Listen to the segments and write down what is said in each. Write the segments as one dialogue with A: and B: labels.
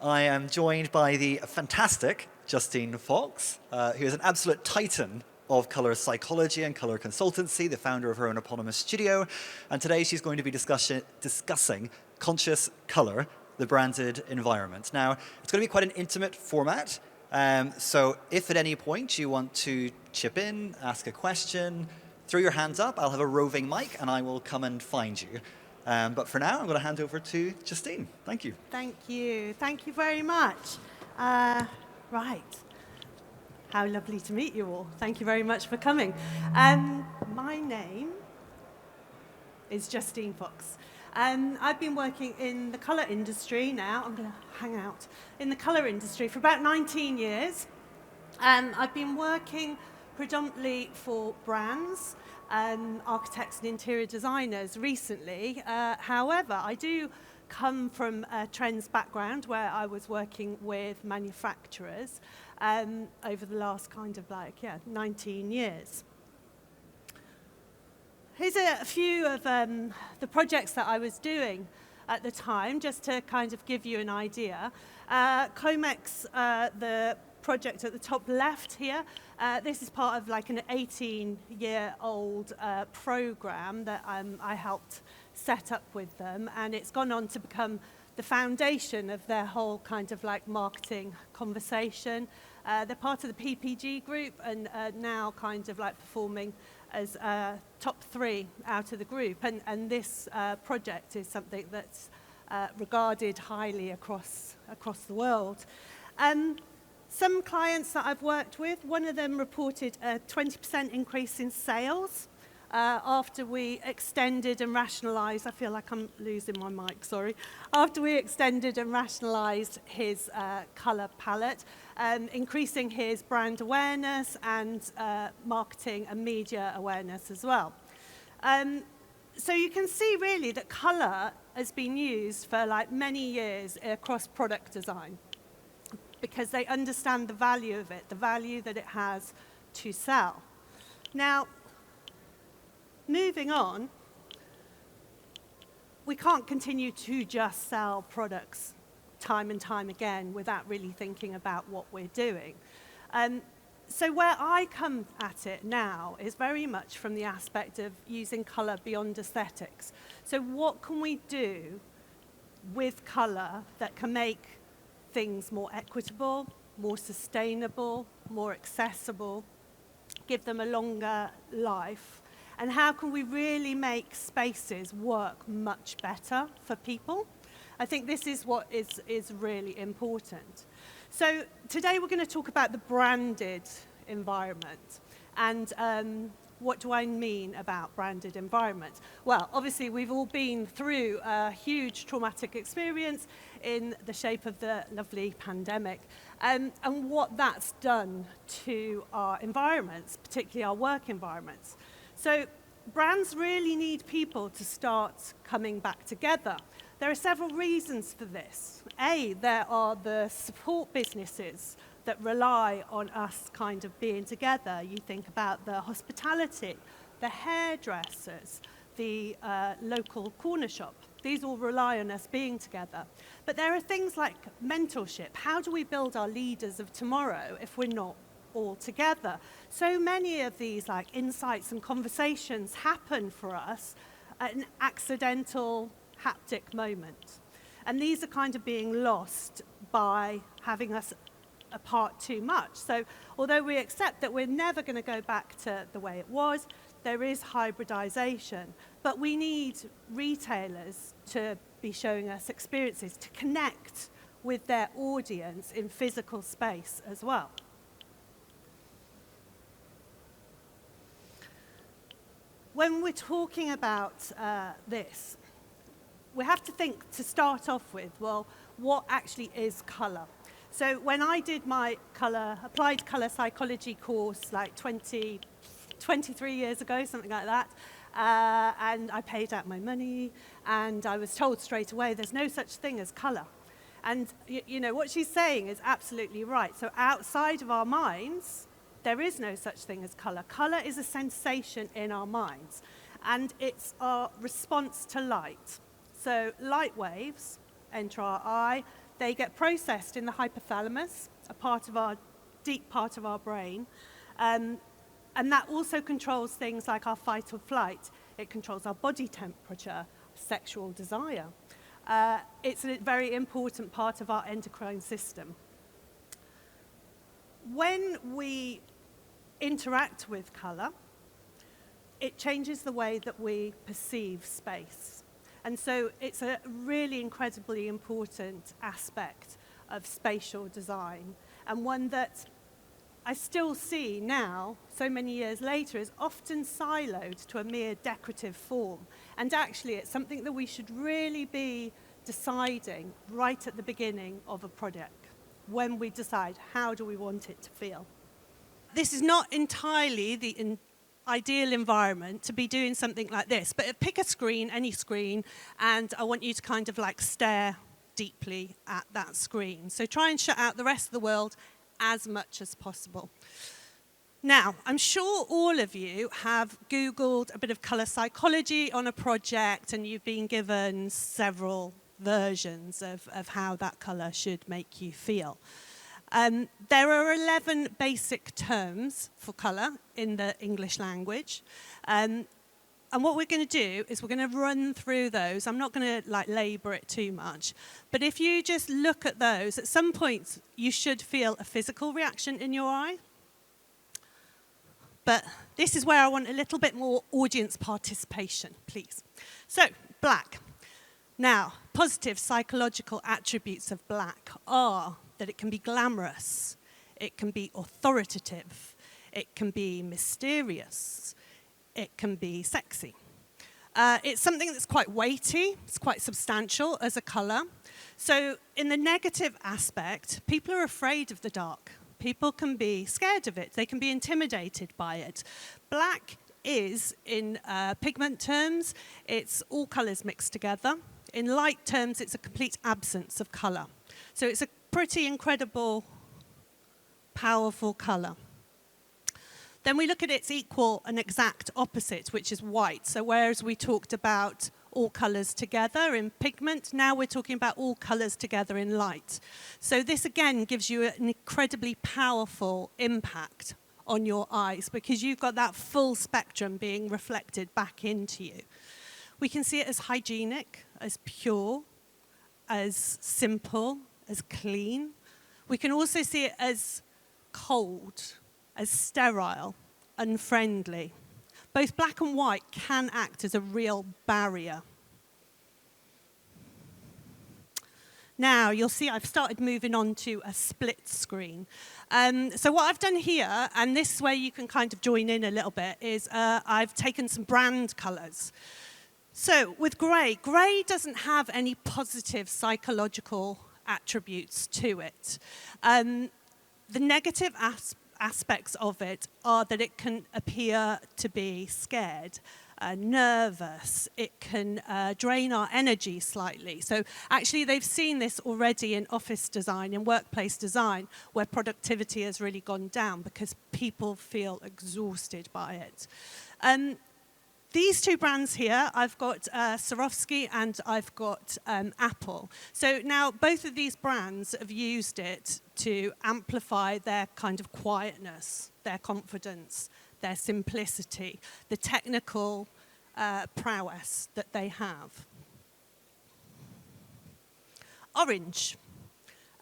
A: I am joined by the fantastic Justine Fox, who is an absolute titan of color psychology and color consultancy, the founder of her own eponymous studio. And today she's going to be discussing conscious color, the branded environment. Now, it's going to be quite an intimate format. So if at any point you want to chip in, ask a question, throw your hands up, I'll have a roving mic and I will come and find you. But for now, I'm going to hand over to Justine. Thank you.
B: Thank you. Thank you very much. Right. How lovely to meet you all. Thank you very much for coming. My name is Justine Fox. I've been working in the colour industry now. I'm going to hang out in the colour industry for about 19 years. I've been working predominantly for brands, architects and interior designers recently. However, I do come from a trends background where I was working with manufacturers over the last 19 years. Here's a few of the projects that I was doing at the time, just to kind of give you an idea. Comex, the project at the top left here, this is part of like an 18-year-old program that I helped set up with them, and it's gone on to become the foundation of their whole kind of like marketing conversation. They're part of the PPG group and now kind of like performing as top 3 out of the group, and this project is something that's regarded highly across the world. Some clients that I've worked with, one of them reported a 20% increase in sales after we extended and rationalized, I feel like I'm losing my mic, sorry, after we extended and rationalized his color palette, increasing his brand awareness and marketing and media awareness as well. So you can see really that color has been used for like many years across product design, because they understand the value of it, the value that it has to sell. Now, moving on, we can't continue to just sell products time and time again without really thinking about what we're doing. So where I come at it now is very much from the aspect of using color beyond aesthetics. So what can we do with color that can make things more equitable, more sustainable, more accessible, give them a longer life, and how can we really make spaces work much better for people? I think this is what is really important. So today we're going to talk about the branded environment. And what do I mean about branded environment? Well, obviously we've all been through a huge traumatic experience in the shape of the lovely pandemic, and what that's done to our environments, particularly our work environments. So brands really need people to start coming back together. There are several reasons for this. A, there are the support businesses that rely on us kind of being together. You think about the hospitality, the hairdressers, the local corner shop. These all rely on us being together. But there are things like mentorship. How do we build our leaders of tomorrow if we're not all together? So many of these like insights and conversations happen for us at an accidental haptic moment. And these are kind of being lost by having us apart too much. So although we accept that we're never going to go back to the way it was, there is hybridization. But we need retailers to be showing us experiences, to connect with their audience in physical space as well. When we're talking about this, we have to think, to start off with, well, what actually is color? So when I did my applied color psychology course like 23 years ago, something like that, and I paid out my money, and I was told straight away there's no such thing as color. And you know, what she's saying is absolutely right. So outside of our minds, there is no such thing as color. Color is a sensation in our minds, and it's our response to light. So light waves enter our eye, They get processed in the hypothalamus, a part of our deep part of our brain. And that also controls things like our fight or flight. It controls our body temperature, sexual desire. It's a very important part of our endocrine system. When we interact with color, it changes the way that we perceive space. And so it's a really incredibly important aspect of spatial design, and one that I still see now, so many years later, is often siloed to a mere decorative form. And actually, it's something that we should really be deciding right at the beginning of a project, when we decide how do we want it to feel. This is not entirely the ideal environment to be doing something like this, but pick a screen, any screen, and I want you to kind of like stare deeply at that screen. So try and shut out the rest of the world as much as possible. Now, I'm sure all of you have Googled a bit of colour psychology on a project, and you've been given several versions of how that colour should make you feel. There are 11 basic terms for colour in the English language. And what we're going to do is we're going to run through those. I'm not going to labour it too much. But if you just look at those, at some point you should feel a physical reaction in your eye. But this is where I want a little bit more audience participation, please. So, black. Now, positive psychological attributes of black are that it can be glamorous, it can be authoritative, it can be mysterious, it can be sexy. It's something that's quite weighty, it's quite substantial as a colour. So in the negative aspect, people are afraid of the dark. People can be scared of it, they can be intimidated by it. Black is, in pigment terms, it's all colours mixed together. In light terms, it's a complete absence of colour. So it's a pretty incredible, powerful colour. Then we look at its equal and exact opposite, which is white. So whereas we talked about all colours together in pigment, now we're talking about all colours together in light. So this again gives you an incredibly powerful impact on your eyes, because you've got that full spectrum being reflected back into you. We can see it as hygienic, as pure, as simple, as clean. We can also see it as cold, as sterile, unfriendly. Both black and white can act as a real barrier. Now, you'll see I've started moving on to a split screen. So what I've done here, and this is where you can kind of join in a little bit, is I've taken some brand colours. So with grey doesn't have any positive psychological attributes to it. The negative aspects of it are that it can appear to be scared, nervous. It can drain our energy slightly. So actually they've seen this already in office design, in workplace design, where productivity has really gone down because people feel exhausted by it. These two brands here, I've got Swarovski and I've got Apple. So now both of these brands have used it to amplify their kind of quietness, their confidence, their simplicity, the technical prowess that they have. Orange.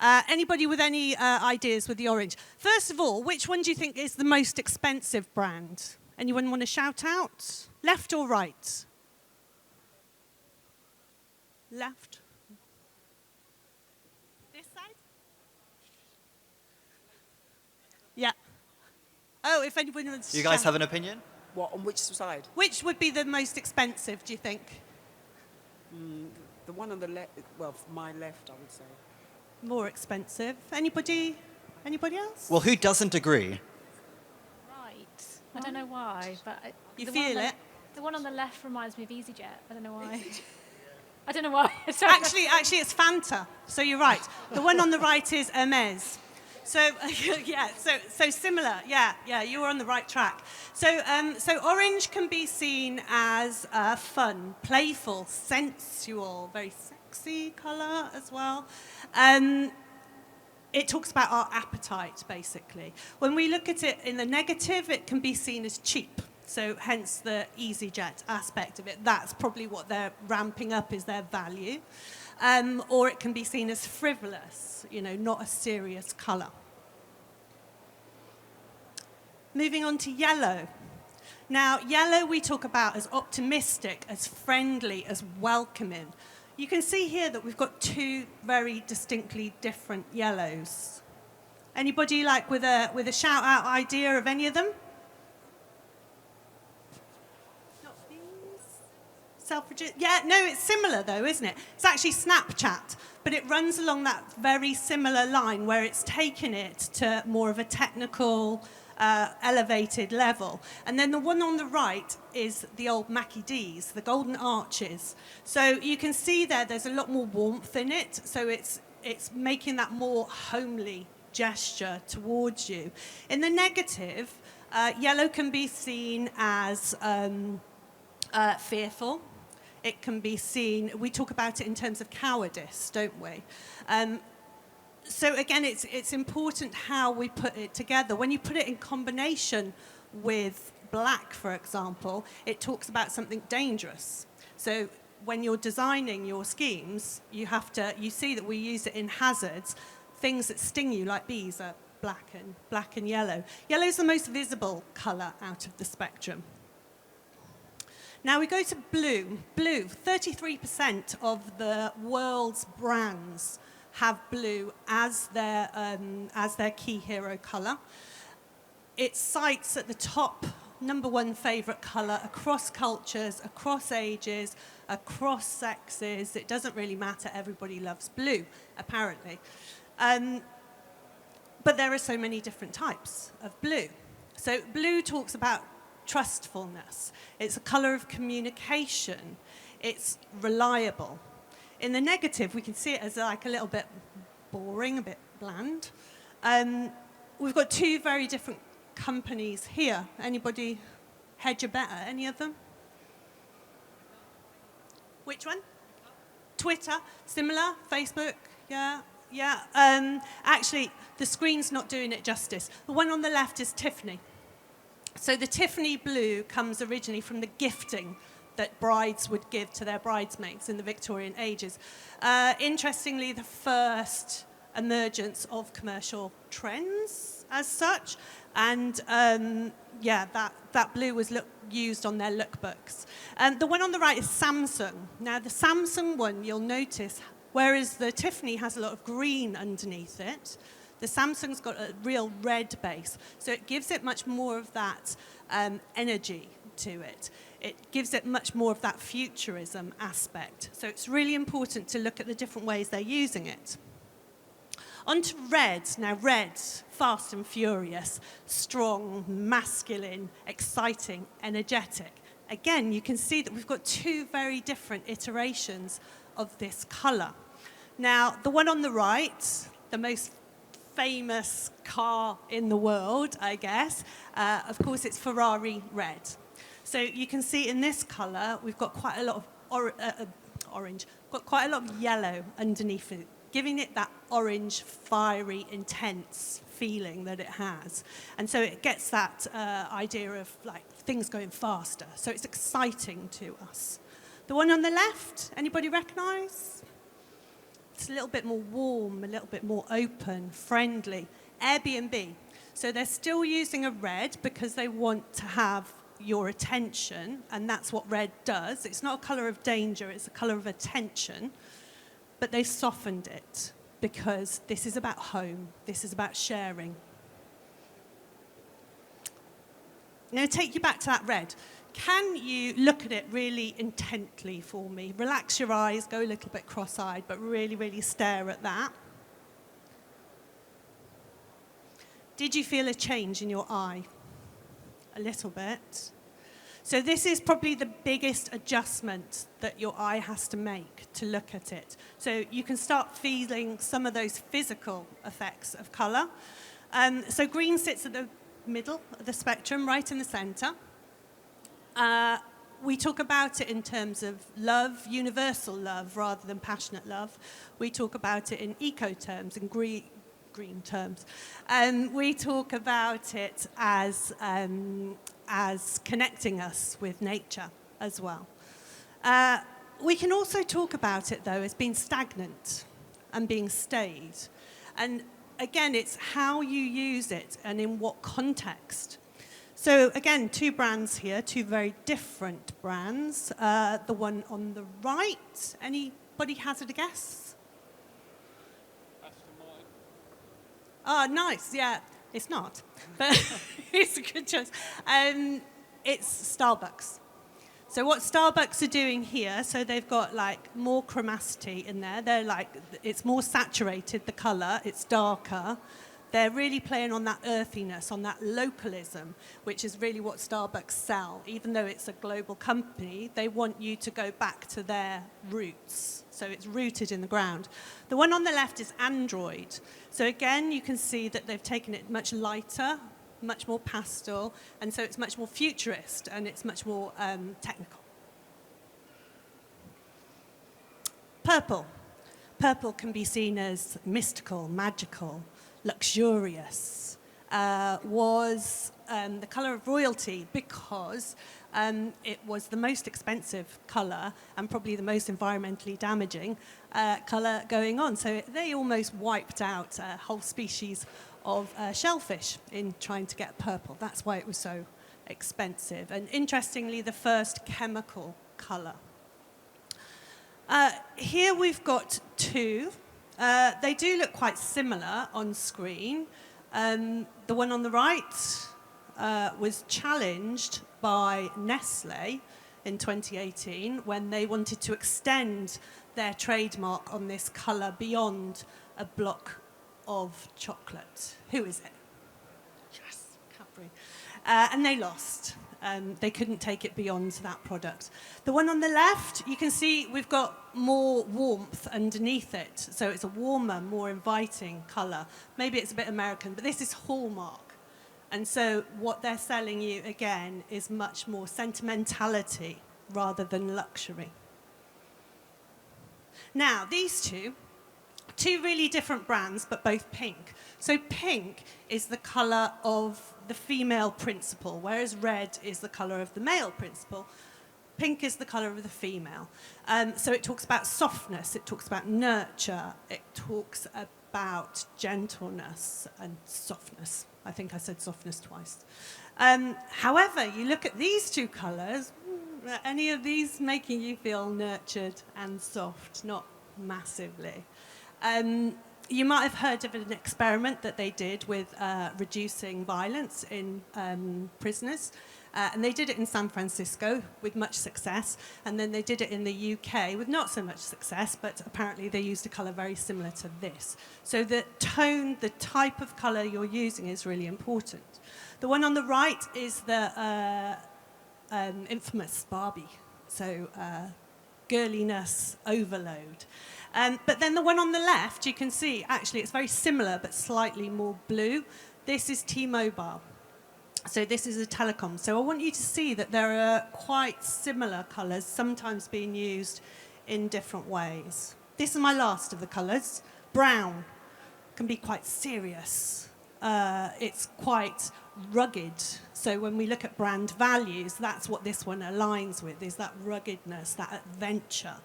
B: Anybody with any ideas with the orange? First of all, which one do you think is the most expensive brand? Anyone want to shout out? Left or right? Left. This side? Yeah. Oh, if anyone wants to
A: You guys
B: shout.
A: have an opinion?
C: What, on which side?
B: Which would be the most expensive, do you think?
C: The one on the left, well, my left, I would say.
B: More expensive. Anybody else?
A: Well, who doesn't agree?
D: Right. I don't know why, but
B: You
D: the
B: feel it?
D: The one on the left reminds me of EasyJet. I don't know why. I don't know why.
B: Actually, it's Fanta. So you're right. The one on the right is Hermes. So yeah, so similar. Yeah, you were on the right track. So orange can be seen as fun, playful, sensual, very sexy colour as well. It talks about our appetite, basically. When we look at it in the negative, it can be seen as cheap. So hence the EasyJet aspect of it. That's probably what they're ramping up is their value. Or it can be seen as frivolous, not a serious colour. Moving on to yellow. Now, yellow we talk about as optimistic, as friendly, as welcoming. You can see here that we've got two very distinctly different yellows. Anybody with a shout-out idea of any of them? Selfridges? Yeah, no, it's similar though, isn't it? It's actually Snapchat, but it runs along that very similar line where it's taken it to more of a technical, elevated level. And then the one on the right is the old Mackie D's, the golden arches. So you can see there's a lot more warmth in it, so it's making that more homely gesture towards you. In the negative, yellow can be seen as fearful. It can be seen, we talk about it in terms of cowardice, don't we? So again, it's important how we put it together. When you put it in combination with black, for example, it talks about something dangerous. So when you're designing your schemes, you see that we use it in hazards. Things that sting you, like bees, are black and yellow. Yellow is the most visible colour out of the spectrum. Now we go to blue. Blue, 33% of the world's brands have blue as their key hero colour. It cites at the top #1 favourite colour across cultures, across ages, across sexes. It doesn't really matter. Everybody loves blue, apparently. But there are so many different types of blue. So blue talks about trustfulness. It's a colour of communication. It's reliable. In the negative, we can see it as like a little bit boring, a bit bland. We've got two very different companies here. Anybody hedge a bet at any of them? Which one? Twitter, similar. Facebook, yeah. Actually, the screen's not doing it justice. The one on the left is Tiffany. So the Tiffany blue comes originally from the gifting that brides would give to their bridesmaids in the Victorian ages. Interestingly, the first emergence of commercial trends as such, and that blue was used on their lookbooks. The one on the right is Samsung. Now, the Samsung one, you'll notice, whereas the Tiffany has a lot of green underneath it, the Samsung's got a real red base, so it gives it much more of that energy to it. It gives it much more of that futurism aspect. So it's really important to look at the different ways they're using it. On to red. Now, red, fast and furious, strong, masculine, exciting, energetic. Again, you can see that we've got two very different iterations of this colour. Now, the one on the right, the most famous car in the world, I guess. Of course, it's Ferrari red. So you can see in this colour, we've got quite a lot of orange, got quite a lot of yellow underneath it, giving it that orange, fiery, intense feeling that it has. And so it gets that idea of like things going faster. So it's exciting to us. The one on the left, anybody recognise? It's a little bit more warm, a little bit more open, friendly. Airbnb. So they're still using a red because they want to have your attention, and that's what red does. It's not a colour of danger, it's a colour of attention. But they've softened it because this is about home, this is about sharing. I'm going to take you back to that red. Can you look at it really intently for me? Relax your eyes, go a little bit cross-eyed, but really, really stare at that. Did you feel a change in your eye? A little bit. So this is probably the biggest adjustment that your eye has to make to look at it. So you can start feeling some of those physical effects of colour. So green sits at the middle of the spectrum, right in the centre. We talk about it in terms of love, universal love, rather than passionate love. We talk about it in eco terms, in green terms. We talk about it as connecting us with nature as well. We can also talk about it, though, as being stagnant and being stayed. And again, it's how you use it and in what context. So again, two brands here, two very different brands. The one on the right, anybody hazard a guess? Oh, nice, yeah. It's not, but it's a good choice. It's Starbucks. So what Starbucks are doing here, so they've got like more chromacity in there. They're like, it's more saturated, the colour, it's darker. They're really playing on that earthiness, on that localism, which is really what Starbucks sell. Even though it's a global company, they want you to go back to their roots. So it's rooted in the ground. The one on the left is Android. So again, you can see that they've taken it much lighter, much more pastel, and so it's much more futurist and it's much more technical. Purple. Purple can be seen as mystical, magical, luxurious, was the colour of royalty because it was the most expensive colour and probably the most environmentally damaging colour going on. So they almost wiped out a whole species of shellfish in trying to get purple. That's why it was so expensive. And interestingly, the first chemical colour. Here we've got two. They do look quite similar on screen. The one on the right was challenged by Nestle in 2018 when they wanted to extend their trademark on this colour beyond a block of chocolate. Who is it? Yes, Cadbury. And they lost. They couldn't take it beyond that product. The one on the left, you can see we've got more warmth underneath it. So it's a warmer, more inviting colour. Maybe it's a bit American, but this is Hallmark. And so what they're selling you, again, is much more sentimentality rather than luxury. Now, these two really different brands, but both pink. So pink is the colour of the female principal, whereas red is the colour of the male principal. Pink is the colour of the female. So it talks about softness, it talks about nurture, it talks about gentleness and softness. I think I said softness twice. However, you look at these two colours, are any of these making you feel nurtured and soft? Not massively. You might have heard of an experiment that they did with reducing violence in prisoners. And they did it in San Francisco with much success. And then they did it in the UK with not so much success, but apparently they used a colour very similar to this. So the tone, the type of colour you're using is really important. The one on the right is the infamous Barbie. So girliness overload. But then the one on the left, you can see, actually, it's very similar, but slightly more blue. This is T-Mobile. So this is a telecom. So I want you to see that there are quite similar colours, sometimes being used in different ways. This is my last of the colours. Brown can be quite serious. It's quite rugged. So when we look at brand values, that's what this one aligns with, is that ruggedness, that adventure.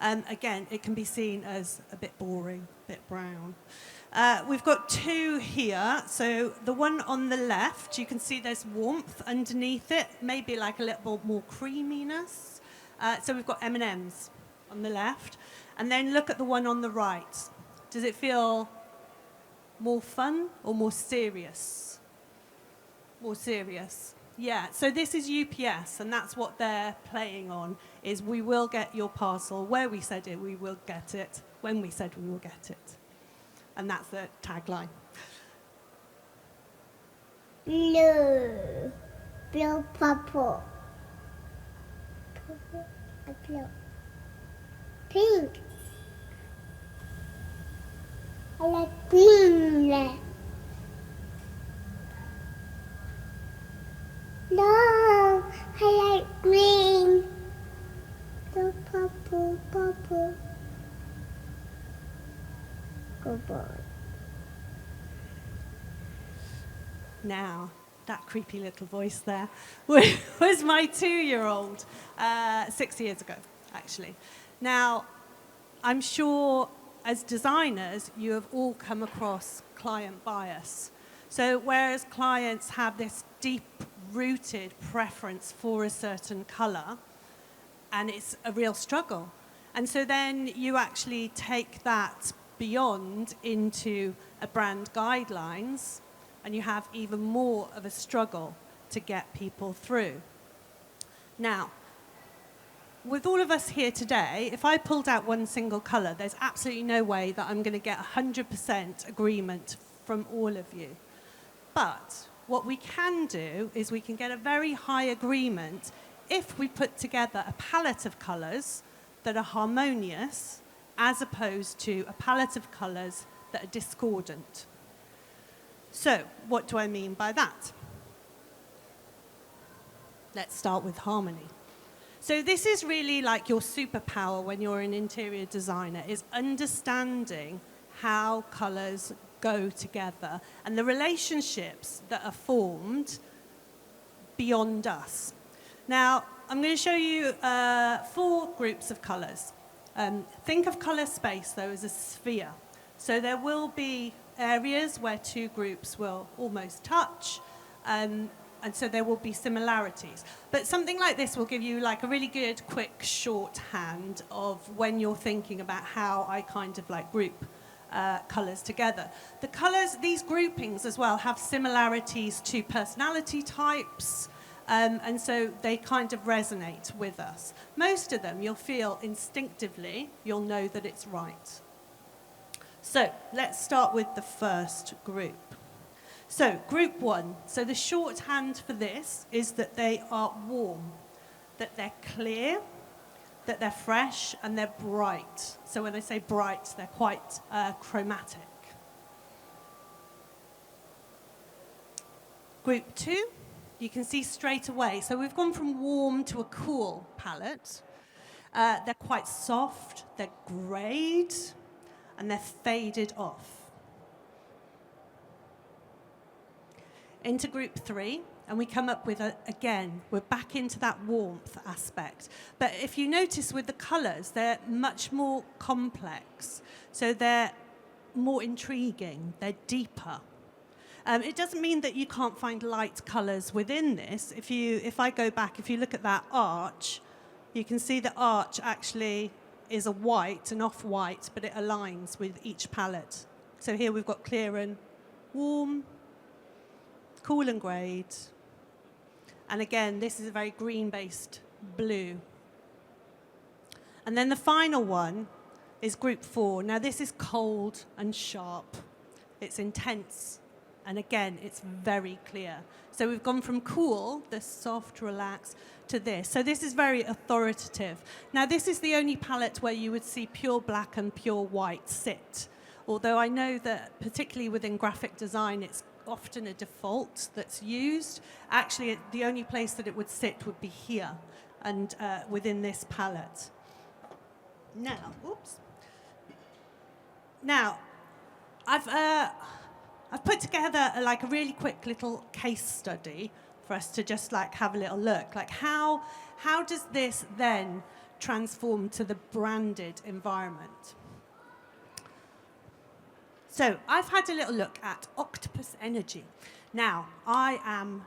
B: Again, it can be seen as a bit boring, a bit brown. We've got two here. So the one on the left, you can see there's warmth underneath it, maybe like a little more creaminess. So we've got M&Ms on the left. And then look at the one on the right. Does it feel more fun or more serious? More serious. Yeah, so this is UPS, and that's what they're playing on, is we will get your parcel where we said it, we will get it, when we said we will get it. And that's the tagline.
E: Blue, blue, purple. Blue. Pink. I like green. No, I like green. The purple. Good boy.
B: Now, that creepy little voice there was my 2-year-old 6 years ago, actually. Now, I'm sure as designers, you have all come across client bias. So whereas clients have this deep-rooted preference for a certain color, and it's a real struggle. And so then you actually take that beyond into a brand guidelines, and you have even more of a struggle to get people through. Now, with all of us here today, if I pulled out one single color, there's absolutely no way that I'm going to get 100% agreement from all of you. But what we can do is we can get a very high agreement if we put together a palette of colors that are harmonious as opposed to a palette of colors that are discordant. So, what do I mean by that? Let's start with harmony. So this is really like your superpower when you're an interior designer, is understanding how colors go together and the relationships that are formed beyond us. Now, I'm going to show you 4 groups of colors. Think of color space, though, as a sphere. So there will be areas where 2 groups will almost touch, and so there will be similarities. But something like this will give you like a really good, quick shorthand of when you're thinking about how I kind of like group colors together. The colors, these groupings as well, have similarities to personality types, and so they kind of resonate with us. Most of them you'll feel instinctively, you'll know that it's right. So let's start with the first group. So group 1, so the shorthand for this is that they are warm, that they're clear, that they're fresh, and they're bright. So when I say bright, they're quite chromatic. Group 2, you can see straight away. So we've gone from warm to a cool palette. They're quite soft, they're greyed, and they're faded off. Into group 3, and we come up with, again, we're back into that warmth aspect. But if you notice with the colours, they're much more complex. So they're more intriguing, they're deeper. It doesn't mean that you can't find light colours within this. If I go back, if you look at that arch, you can see the arch actually is a white, an off-white, but it aligns with each palette. So here we've got clear and warm, cool and greyed. And again, this is a very green-based blue. And then the final one is group 4. Now this is cold and sharp. It's intense. And again, it's very clear. So we've gone from cool, the soft, relaxed, to this. So this is very authoritative. Now this is the only palette where you would see pure black and pure white sit. Although I know that particularly within graphic design, it's often a default that's used. Actually, the only place that it would sit would be here and within this palette. Now, oops. Now, I've put together like a really quick little case study for us to just like have a little look. Like how does this then transform to the branded environment? So I've had a little look at Octopus Energy. Now, I am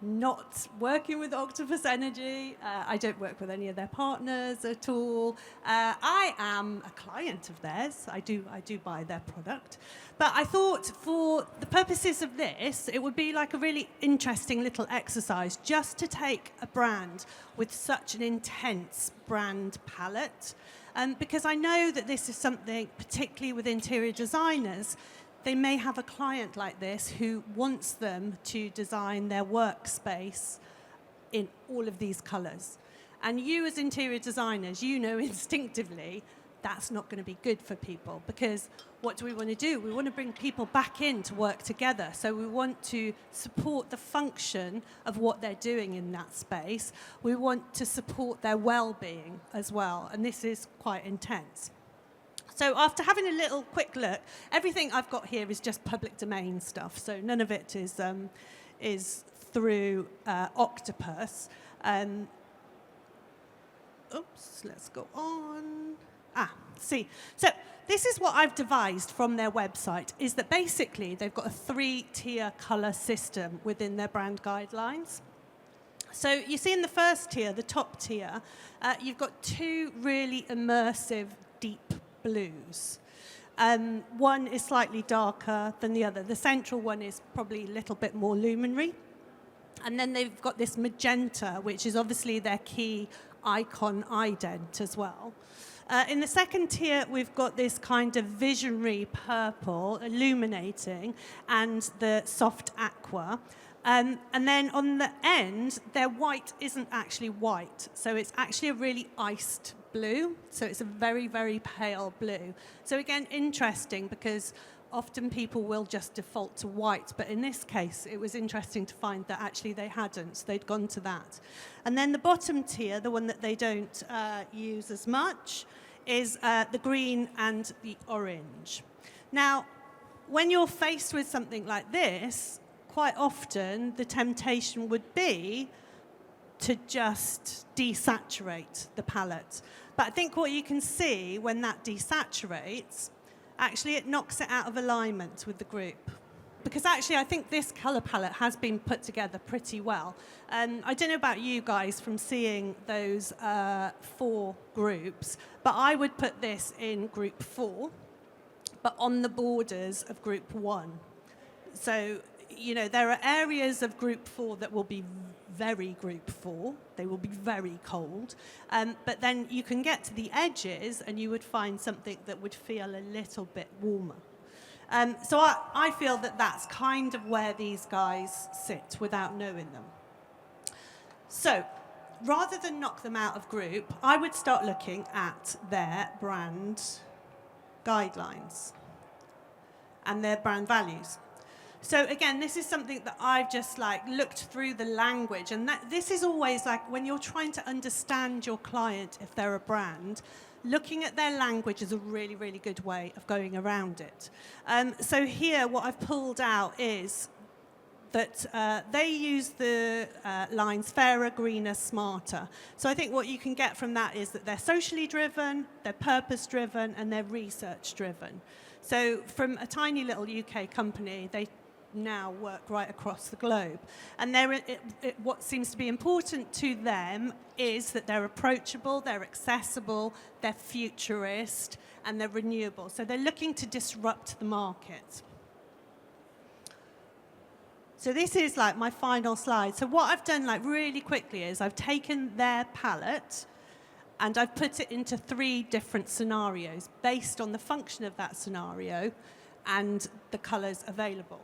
B: not working with Octopus Energy. I don't work with any of their partners at all. I am a client of theirs. I do buy their product. But I thought for the purposes of this, it would be like a really interesting little exercise just to take a brand with such an intense brand palette. Because I know that this is something, particularly with interior designers, they may have a client like this who wants them to design their workspace in all of these colours. And you as interior designers, you know instinctively that's not going to be good for people, because what do we want to do? We want to bring people back in to work together. So we want to support the function of what they're doing in that space. We want to support their well-being as well. And this is quite intense. So after having a little quick look, everything I've got here is just public domain stuff. So none of it is through Octopus. Oops, let's go on. See. So this is what I've devised from their website, is that basically they've got a 3-tier colour system within their brand guidelines. So you see in the first tier, the top tier, you've got 2 really immersive deep blues. One is slightly darker than the other. The central one is probably a little bit more luminary. And then they've got this magenta, which is obviously their key icon ident as well. In the second tier, we've got this kind of visionary purple illuminating and the soft aqua. And then on the end, their white isn't actually white. So it's actually a really iced blue. So it's a very, very pale blue. So again, interesting, because often people will just default to white, but in this case, it was interesting to find that actually they hadn't. So they'd gone to that. And then the bottom tier, the one that they don't use as much, is the green and the orange. Now, when you're faced with something like this, quite often the temptation would be to just desaturate the palette. But I think what you can see when that desaturates, actually it knocks it out of alignment with the group. Because actually I think this colour palette has been put together pretty well. I don't know about you guys from seeing those 4 groups, but I would put this in group 4, but on the borders of group 1. So, you know, there are areas of group 4 that will be very group 4. They will be very cold. But then you can get to the edges and you would find something that would feel a little bit warmer. So I feel that that's kind of where these guys sit without knowing them. So rather than knock them out of group, I would start looking at their brand guidelines and their brand values. So again, this is something that I've just looked through the language, and this is always when you're trying to understand your client, if they're a brand, looking at their language is a really, really good way of going around it. So here, what I've pulled out is that they use the lines fairer, greener, smarter. So I think what you can get from that is that they're socially driven, they're purpose driven, and they're research driven. So from a tiny little UK company, they now work right across the globe. And what seems to be important to them is that they're approachable, they're accessible, they're futurist, and they're renewable. So they're looking to disrupt the market. So this is my final slide. So what I've done really quickly is I've taken their palette and I've put it into 3 different scenarios based on the function of that scenario and the colours available.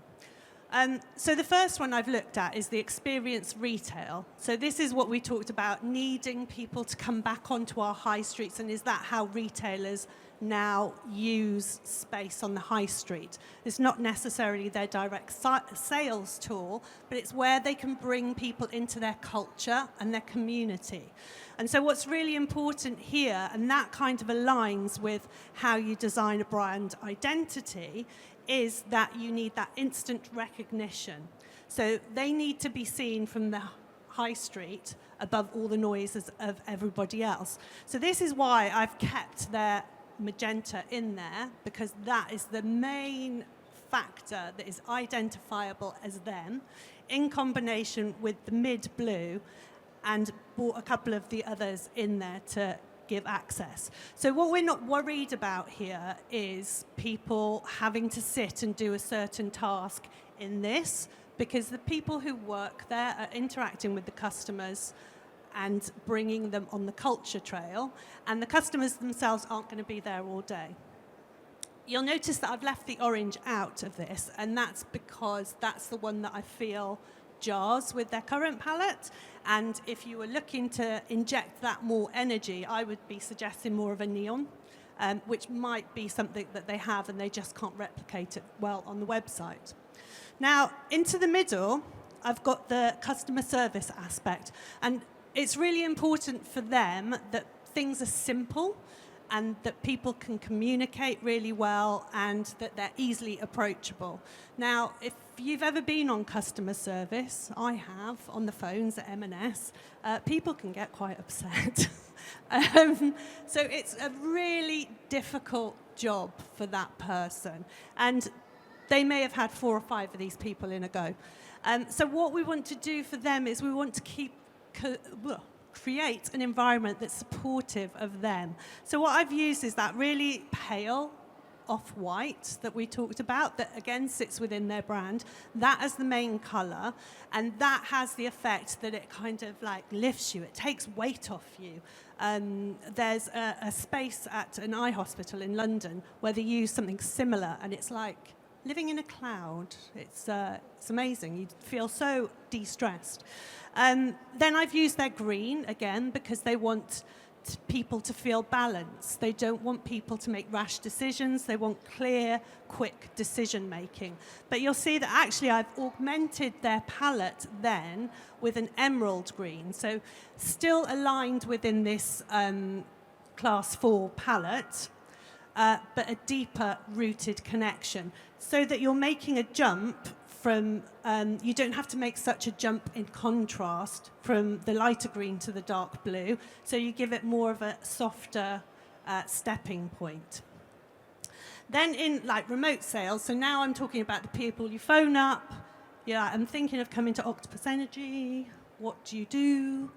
B: So the first one I've looked at is the experience retail. So this is what we talked about, needing people to come back onto our high streets, and is that how retailers now use space on the high street? It's not necessarily their direct sales tool, but it's where they can bring people into their culture and their community. And so what's really important here, and that kind of aligns with how you design a brand identity, is that you need that instant recognition. So they need to be seen from the high street above all the noises of everybody else. So this is why I've kept their magenta in there, because that is the main factor that is identifiable as them, in combination with the mid blue, and brought a couple of the others in there to give access. So what we're not worried about here is people having to sit and do a certain task in this, because the people who work there are interacting with the customers and bringing them on the culture trail, and the customers themselves aren't going to be there all day. You'll notice that I've left the orange out of this, and that's because that's the one that I feel jars with their current palette. And if you were looking to inject that more energy, I would be suggesting more of a neon, which might be something that they have and they just can't replicate it well on the website. Now, into the middle, I've got the customer service aspect. And it's really important for them that things are simple and that people can communicate really well and that they're easily approachable. Now, if you've ever been on customer service, I have, on the phones at M&S, people can get quite upset. So it's a really difficult job for that person. And they may have had 4 or 5 of these people in a go. So what we want to do for them is we want to create an environment that's supportive of them. So what I've used is that really pale off-white that we talked about, that again sits within their brand, that as the main colour, and that has the effect that it kind of like lifts you, it takes weight off you. There's a space at an eye hospital in London where they use something similar, and it's like living in a cloud. It's amazing. You feel so de-stressed. Then I've used their green, again, because they want people to feel balanced. They don't want people to make rash decisions. They want clear, quick decision-making. But you'll see that actually I've augmented their palette then with an emerald green. So still aligned within this class 4 palette, but a deeper rooted connection, so that you're making a jump from, you don't have to make such a jump in contrast from the lighter green to the dark blue, so you give it more of a softer stepping point. Then in like remote sales, so now I'm talking about the people you phone up, I'm thinking of coming to Octopus Energy, what do you do?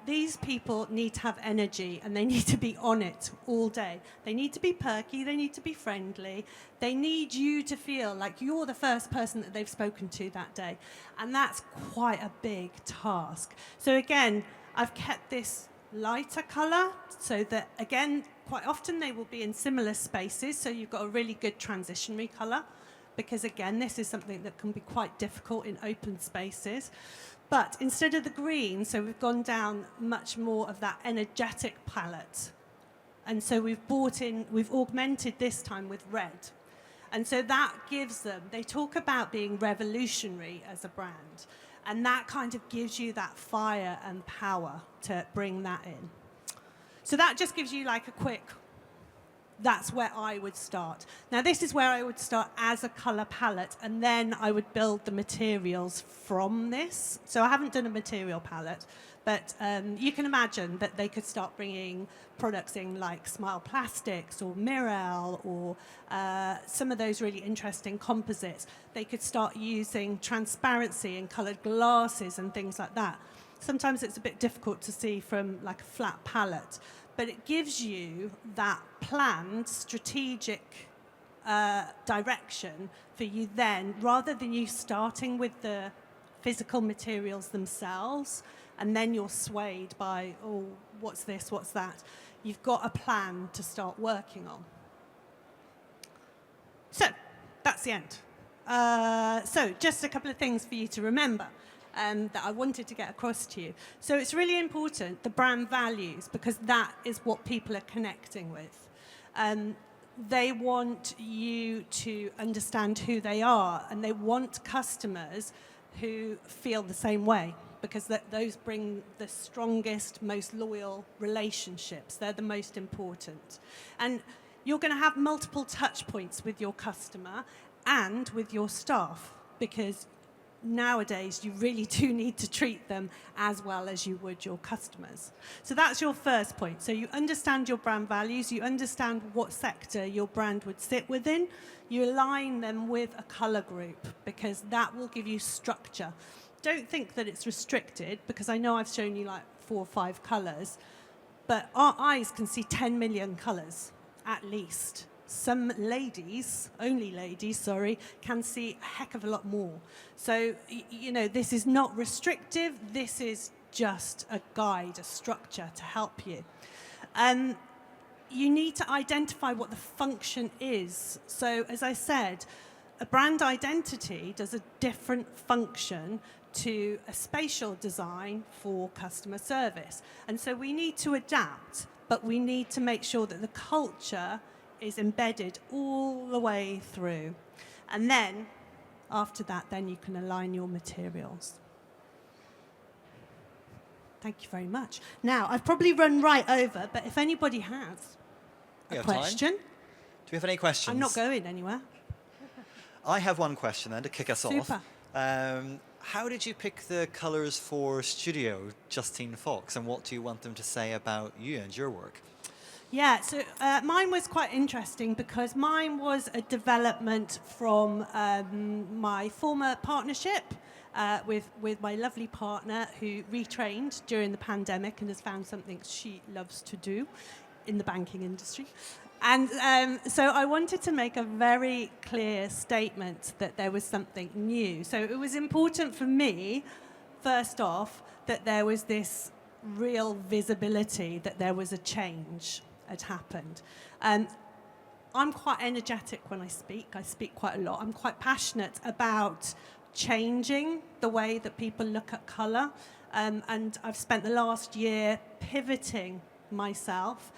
B: These people need to have energy and they need to be on it all day. They need to be perky, they need to be friendly, they need you to feel like you're the first person that they've spoken to that day. And that's quite a big task. So again, I've kept this lighter colour so that, again, quite often they will be in similar spaces, so you've got a really good transitionary colour, because again, this is something that can be quite difficult in open spaces. But instead of the green, so we've gone down much more of that energetic palette. And so we've augmented this time with red. And so that gives them, they talk about being revolutionary as a brand. And that kind of gives you that fire and power to bring that in. So that just gives you like a quick, that's where I would start. Now, this is where I would start as a colour palette, and then I would build the materials from this. So I haven't done a material palette, but you can imagine that they could start bringing products in like Smile Plastics or Mirel or some of those really interesting composites. They could start using transparency and coloured glasses and things like that. Sometimes it's a bit difficult to see from like a flat palette, but it gives you that planned, strategic direction for you then, rather than you starting with the physical materials themselves, and then you're swayed by, oh, what's this, what's that? You've got a plan to start working on. So, that's the end. So, just a couple of things for you to remember. That I wanted to get across to you. So it's really important, the brand values, because that is what people are connecting with. They want you to understand who they are, and they want customers who feel the same way, because those bring the strongest, most loyal relationships. They're the most important. And you're going to have multiple touch points with your customer and with your staff, because nowadays you really do need to treat them as well as you would your customers. So that's your first point. So you understand your brand values, you understand what sector your brand would sit within, you align them with a colour group, because that will give you structure. Don't think that it's restricted, because I know I've shown you like 4 or 5 colours, but our eyes can see 10 million colours at least. Some ladies, only ladies, sorry, can see a heck of a lot more. So, this is not restrictive. This is just a guide, a structure to help you. You need to identify what the function is. So, as I said, a brand identity does a different function to a spatial design for customer service. And so we need to adapt, but we need to make sure that the culture is embedded all the way through. And then, after that, then you can align your materials. Thank you very much. Now, I've probably run right over, but if anybody has
A: We
B: a
A: have time.
B: question,
A: Do we have any questions?
B: I'm not going anywhere.
A: I have one question then to kick us
B: Super.
A: off. How did you pick the colours for Studio, Justine Fox, and what do you want them to say about you and your work?
B: Yeah, so mine was quite interesting because mine was a development from my former partnership with my lovely partner who retrained during the pandemic and has found something she loves to do in the banking industry. And so I wanted to make a very clear statement that there was something new. So it was important for me, first off, that there was this real visibility that there was a change had happened. I'm quite energetic when I speak quite a lot. I'm quite passionate about changing the way that people look at colour. And I've spent the last year pivoting myself,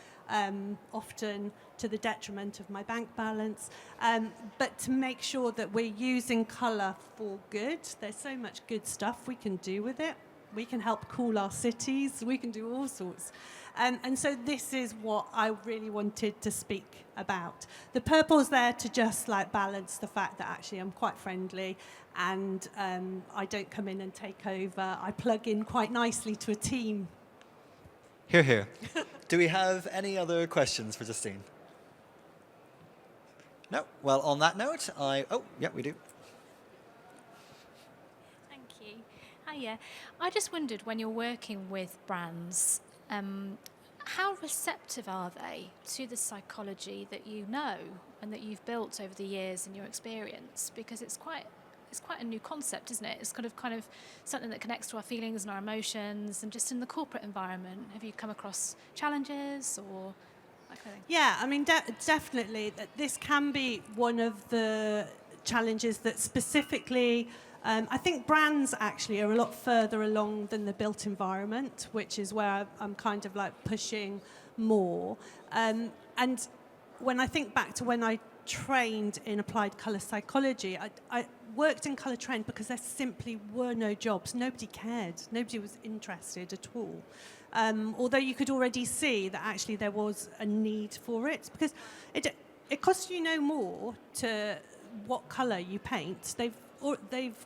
B: often to the detriment of my bank balance, but to make sure that we're using colour for good. There's so much good stuff we can do with it. We can help cool our cities. We can do all sorts. And so this is what I really wanted to speak about. The purple's there to just like balance the fact that actually I'm quite friendly and I don't come in and take over. I plug in quite nicely to a team.
A: Hear, hear. Do we have any other questions for Justine? No? Well, on that note, oh, yeah, we do.
D: Thank you. Hiya. I just wondered, when you're working with brands, how receptive are they to the psychology that you know and that you've built over the years in your experience? Because it's quite a new concept, isn't it? It's kind of something that connects to our feelings and our emotions, and just in the corporate environment, have you come across challenges or that kind of thing?
B: Yeah, I mean, definitely. This can be one of the challenges that specifically, I think brands actually are a lot further along than the built environment, which is where I'm kind of like pushing more. And when I think back to when I trained in applied colour psychology, I worked in colour trend because there simply were no jobs. Nobody cared. Nobody was interested at all. Although you could already see that actually there was a need for it, because it costs you no more to what colour you paint. They've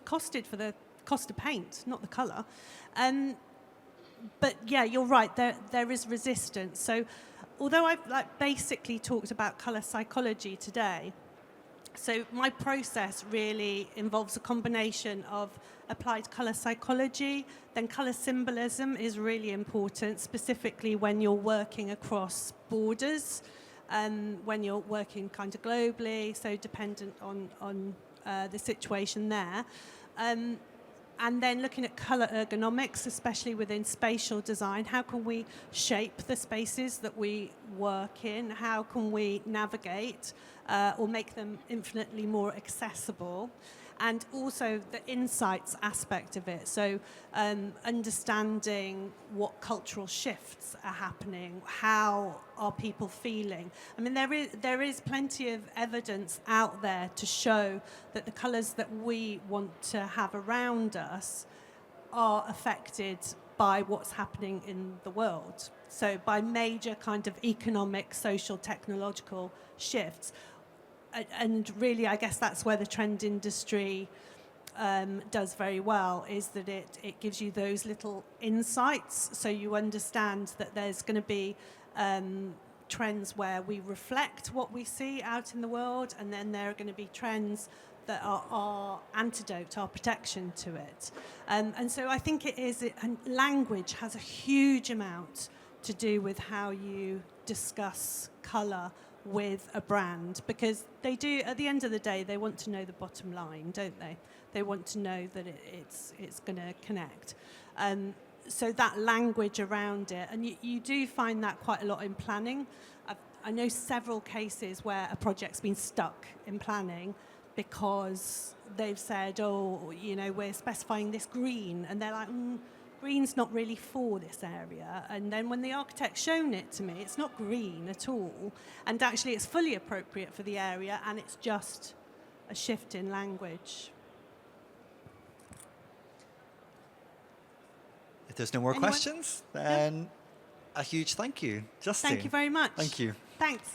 B: costed for the cost of paint, not the colour. But yeah, you're right. There is resistance. So although I've basically talked about colour psychology today, so my process really involves a combination of applied colour psychology, then colour symbolism is really important, specifically when you're working across borders, when you're working kind of globally, so dependent on the situation there. And then looking at colour ergonomics, especially within spatial design, how can we shape the spaces that we work in? How can we navigate or make them infinitely more accessible? And also the insights aspect of it. So understanding what cultural shifts are happening, how are people feeling? I mean, there is plenty of evidence out there to show that the colours that we want to have around us are affected by what's happening in the world. So by major kind of economic, social, technological shifts. And really, I guess that's where the trend industry does very well, is that it gives you those little insights, so you understand that there's going to be trends where we reflect what we see out in the world, and then there are going to be trends that are our antidote, our protection to it. And so I think it is, and language has a huge amount to do with how you discuss colour with a brand, because they do, at the end of the day, they want to know the bottom line, don't they? They want to know that it's going to connect. So that language around it, and you do find that quite a lot in planning. I know several cases where a project's been stuck in planning because they've said, oh, you know, we're specifying this green, and they're like, green's not really for this area. And then when the architect's shown it to me, it's not green at all, and actually it's fully appropriate for the area, and it's just a shift in language.
A: If there's no more
B: Anyone?
A: questions, then a huge thank you, Justine.
B: Thank you very much.
A: Thank you.
B: Thanks.